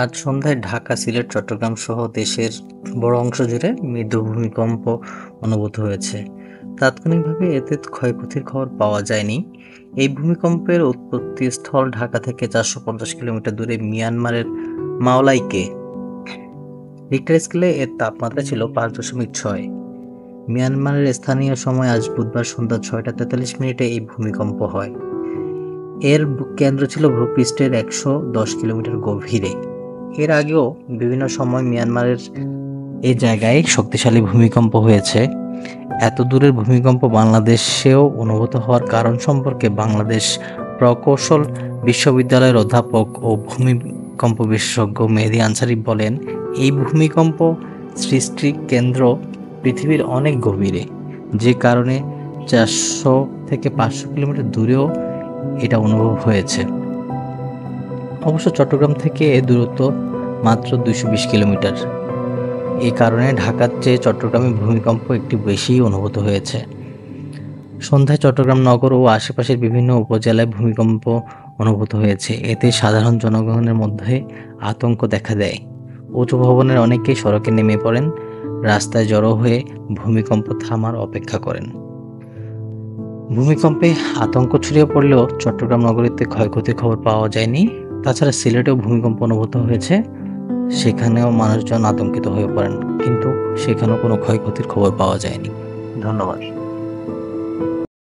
আজ সন্ধ্যায় ঢাকা, সিলেট, চট্টগ্রাম সহ দেশের বড় অংশ জুড়ে মৃদু ভূমিকম্প অনুভূত হয়েছে। তাৎক্ষণিকভাবে এতে ক্ষয়ক্ষতির খবর পাওয়া যায়নি। এই ভূমিকম্পের উৎপত্তিস্থল ঢাকা থেকে ৪৫০ কিলোমিটার দূরে মিয়ানমারের মাওলাইকে। রিক্টার স্কেলে এর তাপমাত্রা ছিল ৫.৬। মিয়ানমারের স্থানীয় সময় আজ বুধবার সন্ধ্যা ৬টা ৪৩ এই ভূমিকম্প হয়। এর কেন্দ্র ছিল ভূপৃষ্ঠের ১১০ কিলোমিটার গভীরে। এর আগেও বিভিন্ন সময় মিয়ানমারের এই জায়গায় শক্তিশালী ভূমিকম্প হয়েছে। এত দূরের ভূমিকম্প বাংলাদেশেও অনুভূত হওয়ার কারণ সম্পর্কে বাংলাদেশ প্রকৌশল বিশ্ববিদ্যালয়ের অধ্যাপক ও ভূমিকম্প বিশেষজ্ঞ মেহেদী আনসারী বলেন, এই ভূমিকম্প সৃষ্টির কেন্দ্র পৃথিবীর অনেক গভীরে, যে কারণে ৪০০ থেকে ৫০০ কিলোমিটার দূরেও এটা অনুভব হয়েছে। অবশ্য চট্টগ্রাম থেকে এর দূরত্ব মাত্র ২২০ কিলোমিটার। এই কারণে ঢাকার চেয়ে চট্টগ্রামে ভূমিকম্প একটু বেশিই অনুভূত হয়েছে। সন্ধ্যায় চট্টগ্রাম নগর ও আশেপাশের বিভিন্ন উপজেলায় ভূমিকম্প অনুভূত হয়েছে। এতে সাধারণ জনগণের মধ্যে আতঙ্ক দেখা দেয়। উঁচু ভবনের অনেকেই সড়কে নেমে পড়েন, রাস্তায় জড়ো হয়ে ভূমিকম্প থামার অপেক্ষা করেন। ভূমিকম্পে আতঙ্ক ছড়িয়ে পড়লেও চট্টগ্রাম নগরীতে ক্ষয়ক্ষতির খবর পাওয়া যায়নি। তাছাড়া সিলেটেও ভূমিকম্প অনুভূত হয়েছে, সেখানেও মানুষজন আতঙ্কিত হয়ে পড়েন, কিন্তু সেখানেও কোনো ক্ষয়ক্ষতির খবর পাওয়া যায়নি। ধন্যবাদ।